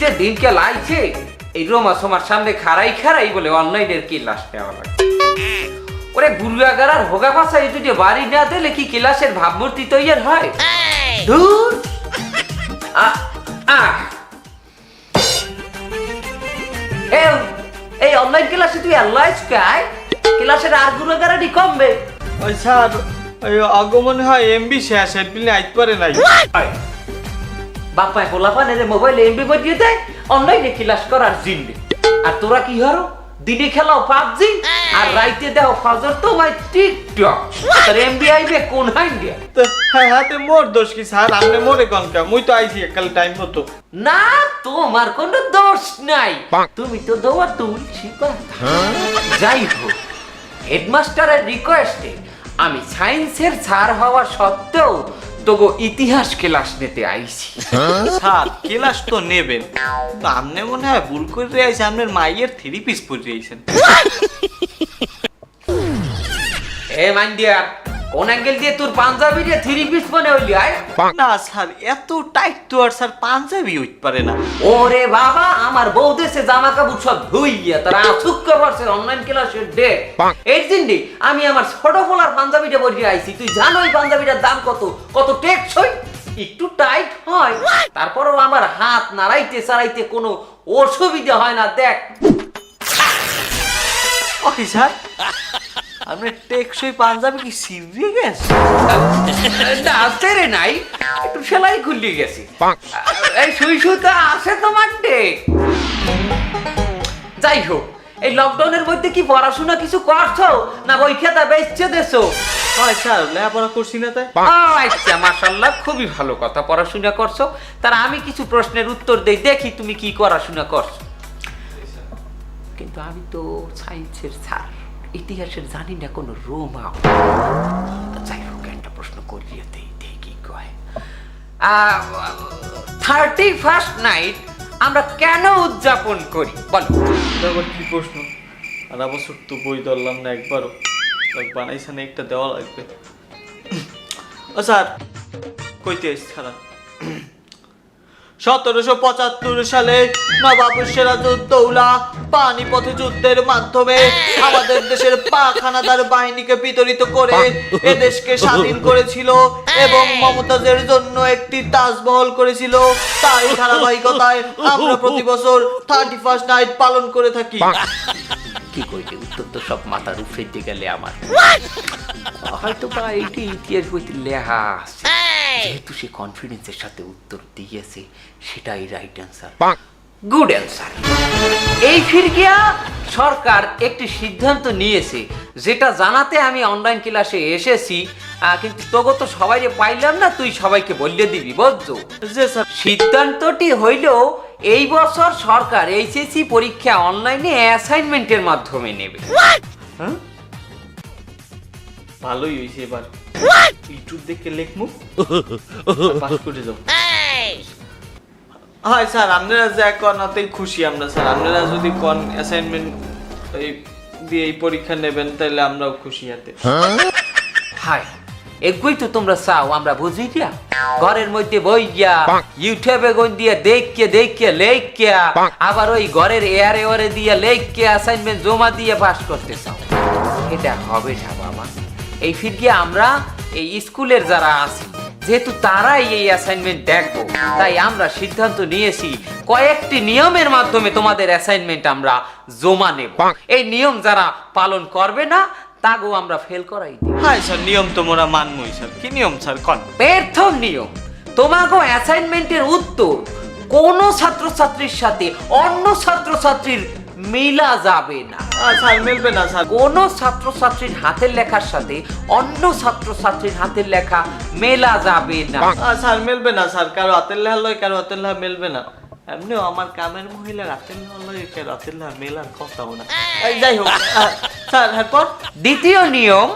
যে দিনকে লাইছে এই রোমা সোমার সামনে খাড়াই বলে অনলাইনের ক্লাস নেওয়া লাগে। ওরে গুরুয়াগার আর হোগা ভাষা এই দুটো বাড়ি না দিলে কি ক্লাসের ভাবমূর্তি তৈরি হয়? ধুর এই অনলাইন ক্লাসে তুই আল্লাহ কায় ক্লাসের আর গুরুয়াগারাটি কমবে। ওই স্যার ওই আগমন হয় এমবি শেষ এপ্রিলে আইতে পারে নাই। বাপ্পায় পোলাপানের মোবাইলে এমবি বজিয়ে দেয় অনলাইনে ক্লাস করার জিন্ডে। আর তোরা কি হারো দিনে খেলাও পাবজি আর রাইতে দাও ফাজর তোমায় টিকটক। তোর এমবি আইবে কোন হাইন্ডিয়া? তো হ্যাঁ হাতে মোর দোষ কি স্যার? আপনি মোরে কনকা মুই তো আইছি একাল টাইম মতো। না তোমার কোনো দোষ নাই, তুমি তো দোয়া তুলছি কথা। যাই হোক হেডমাস্টারের রিকোয়েস্টে আমি সায়েন্সের স্যার হওয়া সত্ত্বেও তোগো ইতিহাস ক্লাস নিতে আইছি। স্যার ক্লাস তো নেবেন, তো আপনি মনে হয় ভুল করে আইছেন, আপনার মাইয়ের 3 পিস পরে আইছেন। এ মাইন্ডিয়া কোন অ্যাঙ্গেল দিয়ে তোর পাঞ্জাবিটা 3 পিস মনে হইলি? আয় না স্যার এত টাইট তো আর স্যার পাঞ্জাবি হইতে পারে না। ওরে বাবা আমার বউ দেশে জামা কাপড় সব ধুইয়া তারা আসুক্ক বর্ষের অনলাইন ক্লাসের ডে এই দিনটি আমি আমার ছোট ফোলার পাঞ্জাবিটা পরিয়ে আইছি। তুই জানো এই পাঞ্জাবিটার দাম কত টেকসই? একটু টাইট হয় তারপরেও আমার হাত নাড়াইতে চাড়াইতে কোনো অসুবিধা হয় না। দেখ ওকে স্যার আপনার টেকসই পাঞ্জাবি কি ছিঁড়ে গেছে? না তেরে নাই, একটু সেলাই খুললি গেছে। এই সুই সুতা আছে তোমার টেক। যাই হোক এই লকডাউনের মধ্যে কি পড়াশোনা কিছু করছো না বই খাতা বেচছে দেছো? হয় স্যার লেখাপড়া করছি না তাই। আচ্ছা মাশাআল্লাহ খুবই ভালো কথা, পড়াশোনা করছো। তার আমি কিছু প্রশ্নের উত্তর দেই, দেখি তুমি কি পড়াশোনা করছো। কিন্তু আমি তো সায়েন্সের স্যার, ইতিহাসের জানি না কোনো রোমা। যাই হোক একটা প্রশ্ন করিয়ে দেই কি কয়। 31st নাইট আমরা কেন উদযাপন করি বলো? আবার কি প্রশ্ন? আর বছর তো বই ধরলাম না একবারও, বানাইছেন একটা দেওয়া লাগবে। ও স্যার কইতে এসছি খারাপ। 1775 সালে নবাব সিরাজউদ্দৌলা পানিপথে যুদ্ধের মাধ্যমে আমাদের দেশের পাখানাদার বাহিনীকে বিতাড়িত করে এদেশকে স্বাধীন করেছিল এবং মমতাজের জন্য একটি তাজমহল করেছিল। তাই ধারাবাহিকতায় আমরা প্রতি বছর 31st নাইট পালন করে থাকি। কি কইতে উত্তর তো সব মাথার উফাইতে গেলে আমার হয়তো বা এইটি ইতিহাস বইতে লেখা আছে। যেহেতু সে কনফিডেন্সের সাথে উত্তর দিয়েছে সেটাই রাইট অ্যান্সার, গুড অ্যান্সার। এই ফিরকিয়া সরকার একটি সিদ্ধান্ত নিয়েছে যেটা জানাতে আমি অনলাইন ক্লাসে এসেছি, কিন্তু তোকে তো সবাই পাইলাম না, তুই সবাইকে বললে দিবি বুঝছো? যে স্যার সিদ্ধান্তটি হইল এই বছর সরকার এইচএসসি পরীক্ষা অনলাইনে অ্যাসাইনমেন্টের মাধ্যমে নেবে। হ্যাঁ ভালোই হয়েছে, এবার ইউটিউব দেখে লেখমু পাস করে যাও। হয় স্যার আপনারা যা করাতেই খুশি আমরা। স্যার আপনারা যদি কোন অ্যাসাইনমেন্ট এই দিয়ে এই পরীক্ষা নেবেন তাহলে আমরাও খুশি হাতে। হাই এগুই তো তোমরা চাও, আমরা বুঝি না। ঘরের মধ্যে বই গিয়া ইউটিউবে গন দিয়ে দেখকে লেখিয়া আবার ওই ঘরের এয়ারে দিয়ে লেখিয়া অ্যাসাইনমেন্ট জমা দিয়ে পাস করতে চাও, এটা হবে না বাবা। এই ফিরকিয়া আমরা এই স্কুলের যারা আছি যেহেতু তারাই এই অ্যাসাইনমেন্ট দেখবো, তাই আমরা সিদ্ধান্ত নিয়েছি কয়েকটি নিয়মের মাধ্যমে তোমাদের অ্যাসাইনমেন্ট আমরা জমা নেব। এই নিয়ম যারা পালন করবে না তাগো আমরা ফেল করাই দিই। হ্যাঁ স্যার নিয়ম তো মোরা মানবই স্যার। কি নিয়ম স্যার কোন? প্রথম নিয়ম, তোমাগো অ্যাসাইনমেন্টের উত্তর কোন ছাত্রছাত্রীর সাথে অন্য ছাত্রছাত্রীর মিলা যাবে না। স্যার মিলবে না স্যার। কোন ছাত্রছাত্রীর হাতের লেখার সাথে অন্য ছাত্রছাত্রীর হাতের লেখা মেলা যাবে না। স্যার মিলবে না স্যার, কারো হাতের লেখা লয় কারো হাতের লেখা মিলবে না। এমনিও আমার কামের মহিলা রাতের লেখা লয় কারো হাতের লেখা মেলার কথাও না। যাই হোক স্যার এরপর দ্বিতীয় নিয়ম,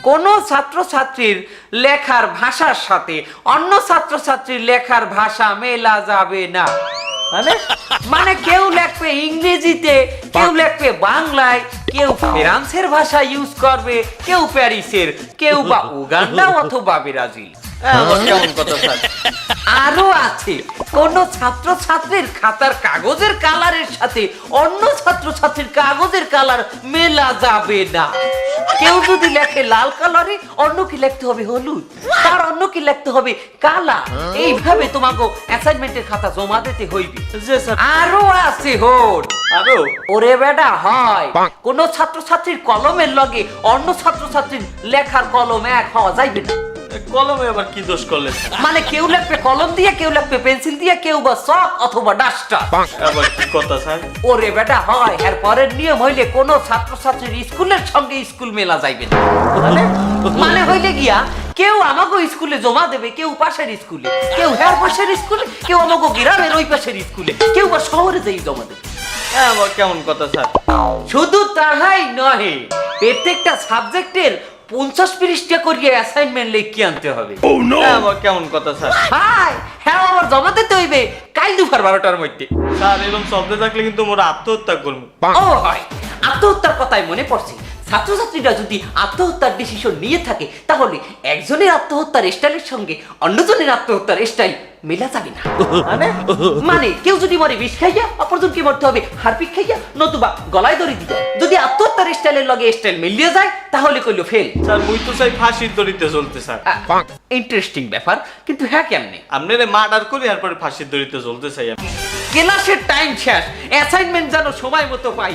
কোন ছাত্রছাত্রীর লেখার ভাষার সাথে অন্য ছাত্রছাত্রীর লেখার ভাষা মেলা যাবে না। মানে কেউ লিখবে ইংরেজিতে, কেউ লিখবে বাংলায়, কেউ ফ্রান্সের ভাষা ইউজ করবে, কেউ প্যারিসের, কেউ বা উগান্ডা অথবা ব্রাজিল। আবার কেমন কথা স্যার? আরো আছে, কোন ছাত্র ছাত্রীর খাতার কাগজের কালারের সাথে অন্য ছাত্র ছাত্রীর কাগজের কালার মেলা যাবে না। কেউ যদি লেখে লাল কালারে, অন্য কি লিখতে হবে হলুদ, তার অন্য কি লিখতে হবে কালা। এইভাবে তোমাকে অ্যাসাইনমেন্টের খাতা জমা দিতে হইবে। জি স্যার। আরো আছে হোন, আরো? ওরে বেটা হয়, কোন ছাত্র ছাত্রীর কলমের লগে অন্য ছাত্র ছাত্রীর লেখার কলম এক হওয়া যাইবে না। কলমে আবার কি দোষ করলেন? মানে কেউ লিখবে কলম দিয়ে, কেউ লিখবে পেন্সিল দিয়ে, কেউ বা চক অথবা ডাস্টার। আবার কি কথা স্যার? ওরে বেটা হয়, এর পরের নিয়ম হইলে কোন ছাত্র ছাত্রীর স্কুলের সঙ্গে স্কুল মেলা যাইবে না। মানে হইলে গিয়া কেউ আমাকে স্কুলে জমা দেবে, কেউ পাশের স্কুলে, কেউ হ্যার পাশের স্কুলে, কেউ আমাকে গ্রামের ওই পাশের স্কুলে, কেউ বা শহরে যাই জমা দেবে। আবার কেমন কথা স্যার? শুধু তাহাই নহে, প্রত্যেকটা সাবজেক্টের 50 পৃষ্ঠা করিয়ে অ্যাসাইনমেন্ট লিখে আনতে হবে। আবার কেমন কথা স্যার? হাই, হ্যাঁ আমার জমা দিতে হইবে কাল দুপুর 12টার মধ্যে। স্যার এরকম শব্দ থাকলে কিন্তু মোরা আত্মহত্যা করবো। ও হয়, আত্মহত্যার কথাই মনে পড়ছে। ছাত্রছাত্রীরা যদি আত্মহত্যার ডিসিশন নিয়ে থাকে, তাহলে একজনের আত্মহত্যার স্টাইলের সঙ্গে অন্যজনের আত্মহত্যার স্টাইল মেলা যাবে না। মানে কেউ যদি মরে বিষ খাইয়া, অপরজনকে মরতে হবে হারপিক খাইয়া, নতুবা গলায় দড়ি দিতে। যদি আত্মহত্যার স্টাইলের লগে স্টাইল মিলিয়ে যায়, তাহলে কইলো ফেল। স্যার মুই তো চাই ফাঁসির দড়িতে চলতে স্যার। ইন্টারেস্টিং ব্যাপার, কিন্তু হ্যাঁ কেমনে? আপনারে মার্ডার করি এরপরে ফাঁসির দড়িতে চলতে চাই আমি। ক্লাসের টাইম শেষ, অ্যাসাইনমেন্ট যেন সময় মতো পাই,